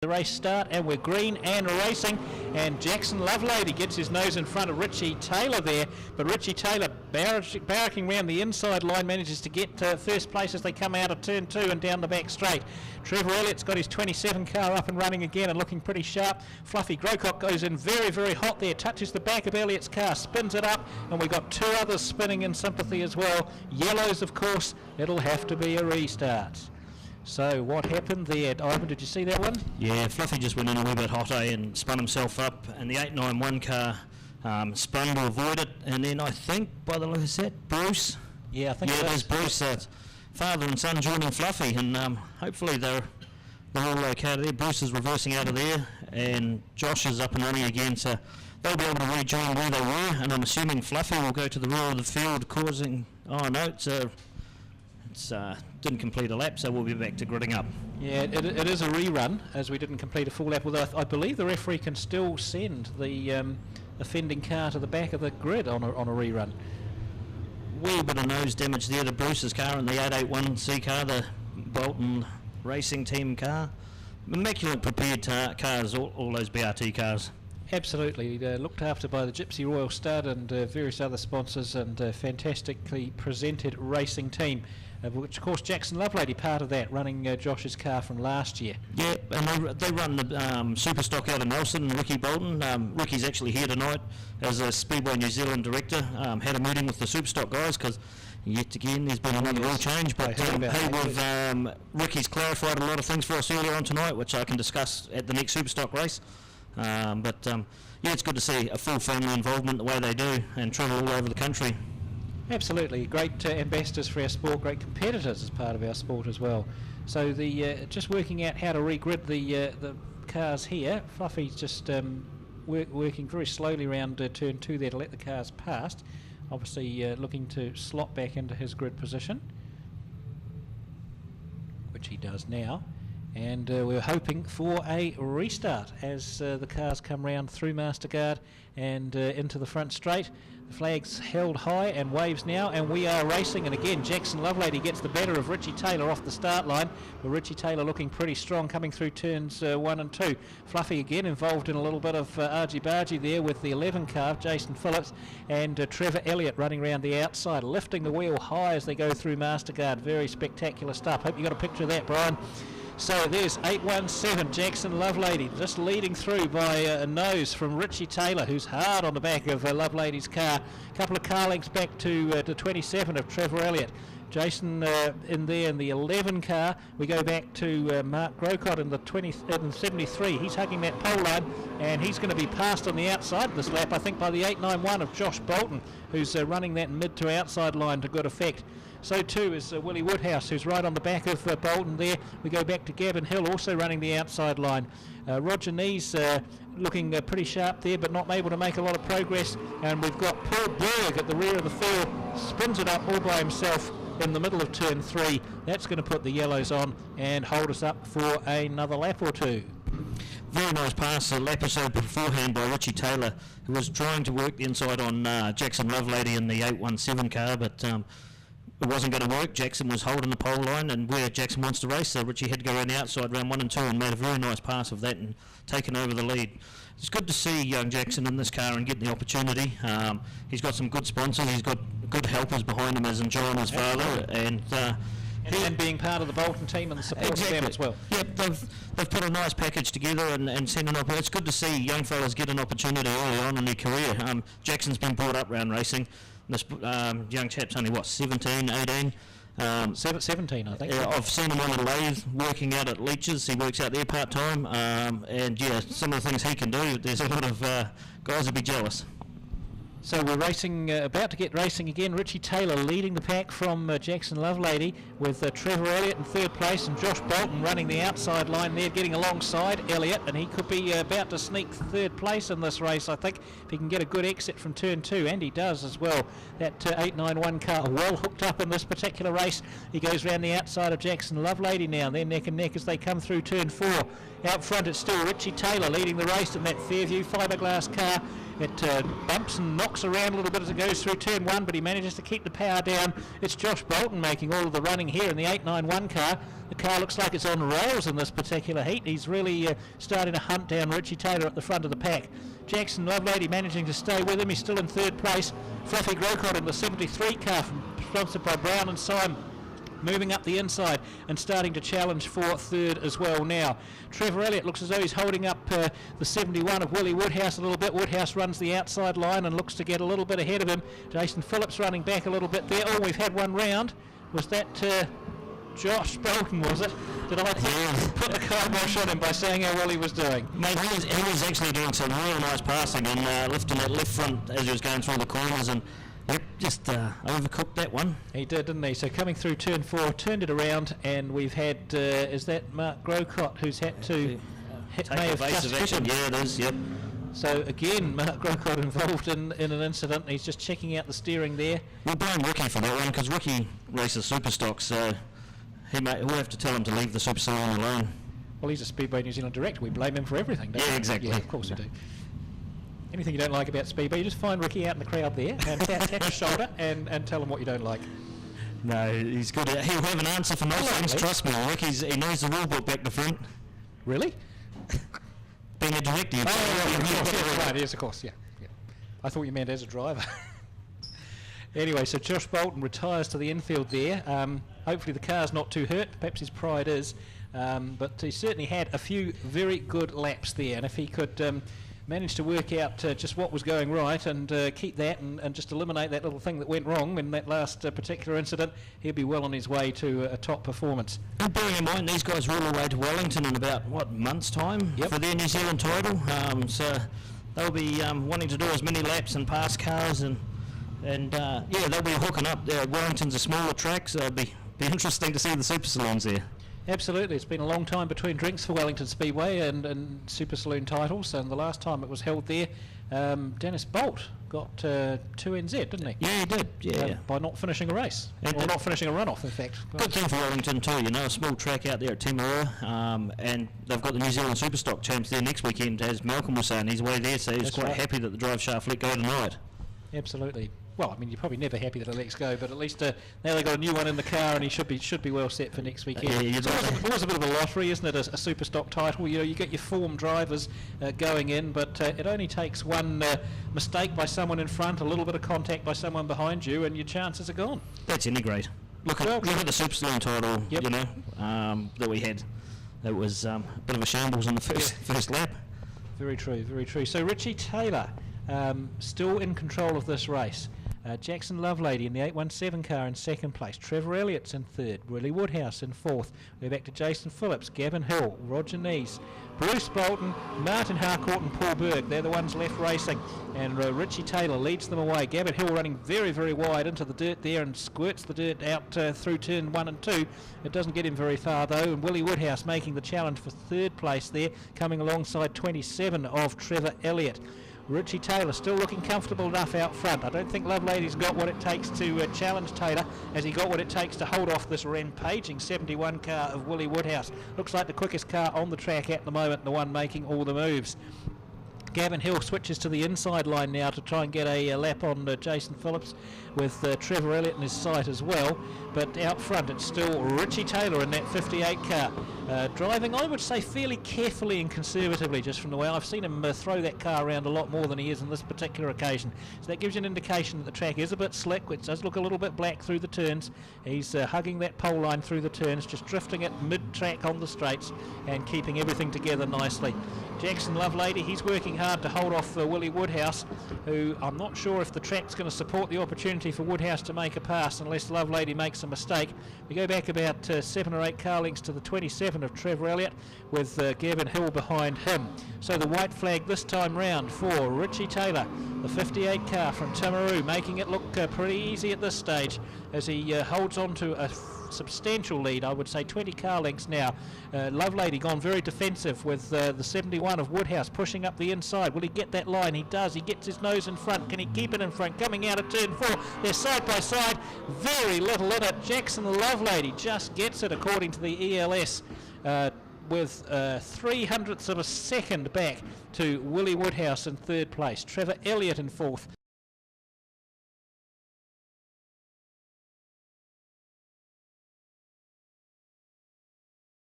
The race start, and we're green and racing, and Jackson Lovelady gets his nose in front of Richie Taylor there, but Richie Taylor barracking round the inside line manages to get first place as they come out of turn 2 and down the back straight. Trevor Elliott's got his 27 car up and running again and looking pretty sharp. Fluffy Growcock goes in very, very hot there, touches the back of Elliott's car, spins it up, and we've got 2 others spinning in sympathy as well. Yellows, of course. It'll have to be a restart. So what happened there, Ivan? Did you see that one? Yeah, Fluffy just went in a wee bit hot and spun himself up, and the 891 car spun to avoid it, and then I think, by the look of that, Bruce. Yeah, I think it is Bruce, father and son joining Fluffy, and hopefully they're all okay there. Bruce is reversing out of there, and Josh is up and running again, so they'll be able to rejoin where they were, and I'm assuming Fluffy will go to the rear of the field, causing... Oh no, it's didn't complete a lap, so we'll be back to gridding up. Yeah, it is a rerun, as we didn't complete a full lap, although I believe the referee can still send the offending car to the back of the grid on a rerun. Wee bit of nose damage there to Bruce's car and the 881C car, the Bolton Racing Team car. Immaculate prepared cars, all those BRT cars. Absolutely, looked after by the Gypsy Royal Stud and various other sponsors, and fantastically presented racing team, which of course Jackson Lovelady part of that, running Josh's car from last year. Yeah, and they run the super stock out of Nelson, and Ricky Bolton. Ricky's actually here tonight as a Speedway New Zealand director. Had a meeting with the super stock guys because yet again there's been another rule change, but Ricky's clarified a lot of things for us earlier on tonight, which I can discuss at the next super stock race. Yeah, it's good to see a full family involvement the way they do and travel all over the country. Absolutely, great ambassadors for our sport, great competitors as part of our sport as well. So the just working out how to regrid the cars here. Fluffy's just working very slowly around turn 2 there to let the cars past. Obviously looking to slot back into his grid position, which he does now. And we're hoping for a restart as the cars come round through Mastercard and into the front straight. The flag's held high and waves now, and we are racing. And again, Jackson Lovelady gets the better of Richie Taylor off the start line, but Richie Taylor looking pretty strong coming through turns 1 and 2. Fluffy again involved in a little bit of argy-bargy there with the 11 car, Jason Phillips, and Trevor Elliott running around the outside, lifting the wheel high as they go through Mastercard. Very spectacular stuff. Hope you got a picture of that, Brian. So there's 817, Jackson Lovelady, just leading through by a nose from Richie Taylor, who's hard on the back of Lovelady's car. A couple of car lengths back to the 27 of Trevor Elliott. Jason in there in the 11 car. We go back to Mark Grocott in the 73. He's hugging that pole line, and he's going to be passed on the outside of this lap, I think, by the 891 of Josh Bolton, who's running that mid to outside line to good effect. So too is Willie Woodhouse, who's right on the back of Bolton there. We go back to Gavin Hill, also running the outside line. Roger Nees looking pretty sharp there, but not able to make a lot of progress. And we've got Paul Berg at the rear of the field, spins it up all by himself in the middle of turn 3. That's going to put the yellows on and hold us up for another lap or 2. Very nice pass a lap or so beforehand by Richie Taylor, who was trying to work the inside on Jackson Lovelady in the 817 car, but it wasn't going to work. Jackson was holding the pole line, and where Jackson wants to race, so Richie had to go around the outside round 1 and 2 and made a very nice pass of that and taken over the lead. It's good to see young Jackson in this car and getting the opportunity. He's got some good sponsors, he's got good helpers behind him, as in John, his father, and being part of the Bolton team and the support of them as well. Yep, they've put a nice package together and sent an opportunity. It's good to see young fellas get an opportunity early on in their career. Jackson's been brought up round racing. This young chap's only, 17, 18? 17, I think. I've seen him on the lathe working out at Leach's. He works out there part-time. And, yeah, some of the things he can do, there's a lot of guys would be jealous. So we're racing, about to get racing again. Richie Taylor leading the pack from Jackson Lovelady, with Trevor Elliott in 3rd place and Josh Bolton running the outside line there, getting alongside Elliott, and he could be about to sneak 3rd place in this race, I think, if he can get a good exit from turn 2, and he does as well. That 891 car well hooked up in this particular race. He goes round the outside of Jackson Lovelady now, and they're neck and neck as they come through turn 4. Out front it's still Richie Taylor leading the race in that Fairview fiberglass car, It bumps and knocks around a little bit as it goes through turn 1, but he manages to keep the power down. It's Josh Bolton making all of the running here in the 891 car. The car looks like it's on rails in this particular heat. He's really starting to hunt down Richie Taylor at the front of the pack. Jackson Lovelady managing to stay with him. He's still in third place. Fluffy Grocott in the 73 car, sponsored by Brown and Syme, moving up the inside and starting to challenge for third as well now. Trevor Elliott looks as though he's holding up the 71 of Willie Woodhouse a little bit. Woodhouse runs the outside line and looks to get a little bit ahead of him. Jason Phillips running back a little bit there. Oh, we've had one round. Was that Josh Bolton, was it? Did I put the kibosh on him by saying how well he was doing? Mate, he was actually doing some real nice passing and lifting that left front as he was going through the corners, and just overcooked that one. He did, didn't he? So coming through turn 4, turned it around, and we've had, is that Mark Grocott who's had to take evasive action? Yeah, it is, yep. So again, Mark Grocott involved in an incident. He's just checking out the steering there. We'll blame Ricky for that one, because Ricky races super stocks, so we'll have to tell him to leave the super saloon alone. Well, he's a Speedway New Zealand director. We blame him for everything, don't we? Yeah, exactly. Yeah, of course we do. Anything you don't like about Speedway, you just find Ricky out in the crowd there and tap his shoulder and tell him what you don't like. No, he's good. He'll have an answer for most things, trust me. He knows the rule book back to front. Really? Being a director. Yes, of course, yeah. I thought you meant as a driver. Anyway, so Josh Bolton retires to the infield there. Hopefully the car's not too hurt. Perhaps his pride is. But he certainly had a few very good laps there. And if he could manage to work out just what was going right and keep that and just eliminate that little thing that went wrong in that last particular incident, he'll be well on his way to a top performance. And bearing in mind, these guys roll away to Wellington in about, months' time for their New Zealand title. So they'll be wanting to do as many laps and pass cars and they'll be hooking up. Wellington's a smaller track, so it'll be interesting to see the super saloons there. Absolutely. It's been a long time between drinks for Wellington Speedway and Super Saloon titles, and the last time it was held there, Dennis Bolt got 2 NZ, didn't he? Yeah, he did, yeah. By not finishing a race, or not finishing a runoff, in fact. Good thing for Wellington too, a small track out there at Timaru, and they've got the New Zealand Superstock Champs there next weekend, as Malcolm was saying. He's away there, so he's quite happy that the drive shaft let go tonight. Absolutely. Well, I mean, you're probably never happy that it lets go, but at least now they've got a new one in the car, and he should be well set for next weekend. It's always a bit of a lottery, isn't it? A super stock title. You get your form drivers going in, but it only takes one mistake by someone in front, a little bit of contact by someone behind you, and your chances are gone. That's any great. Look at the Super Saloon title. That we had. That was a bit of a shambles in the first lap. Very true, very true. So Richie Taylor still in control of this race. Jackson Lovelady in the 817 car in second place. Trevor Elliott's in third. Willie Woodhouse in fourth. We're back to Jason Phillips, Gavin Hill, Roger Neese, Bruce Bolton, Martin Harcourt and Paul Berg. They're the ones left racing. And Richie Taylor leads them away. Gavin Hill running very, very wide into the dirt there and squirts the dirt out through turn 1 and 2. It doesn't get him very far though. And Willie Woodhouse making the challenge for third place there, coming alongside 27 of Trevor Elliott. Richie Taylor still looking comfortable enough out front. I don't think Lovelady's got what it takes to challenge Taylor, as he got what it takes to hold off this rampaging 71 car of Willie Woodhouse. Looks like the quickest car on the track at the moment, the one making all the moves. Gavin Hill switches to the inside line now to try and get a lap on Jason Phillips, with Trevor Elliott in his sight as well. But out front it's still Richie Taylor in that 58 car, driving, I would say, fairly carefully and conservatively, just from the way I've seen him throw that car around a lot more than he is on this particular occasion. So that gives you an indication that the track is a bit slick. It does look a little bit black through the turns. He's hugging that pole line through the turns, just drifting it mid-track on the straights and keeping everything together nicely. Jackson Lovelady, he's working hard to hold off Willie Woodhouse, who I'm not sure if the track's going to support the opportunity for Woodhouse to make a pass unless Lovelady makes a mistake. We go back about 7 or 8 car lengths to the 27 of Trevor Elliott, with Gavin Hill behind him. So the white flag this time round for Richie Taylor, the 58 car from Timaru, making it look pretty easy at this stage as he holds on to a substantial lead, I would say 20 car lengths now. Lovelady gone very defensive with the 71 of Woodhouse pushing up the inside. Will he get that line? He does. He gets his nose in front. Can he keep it in front? Coming out of turn 4. They're side by side. Very little in it. Jackson Lovelady just gets it according to the ELS. with 300ths of a second back to Willie Woodhouse in third place. Trevor Elliott in fourth.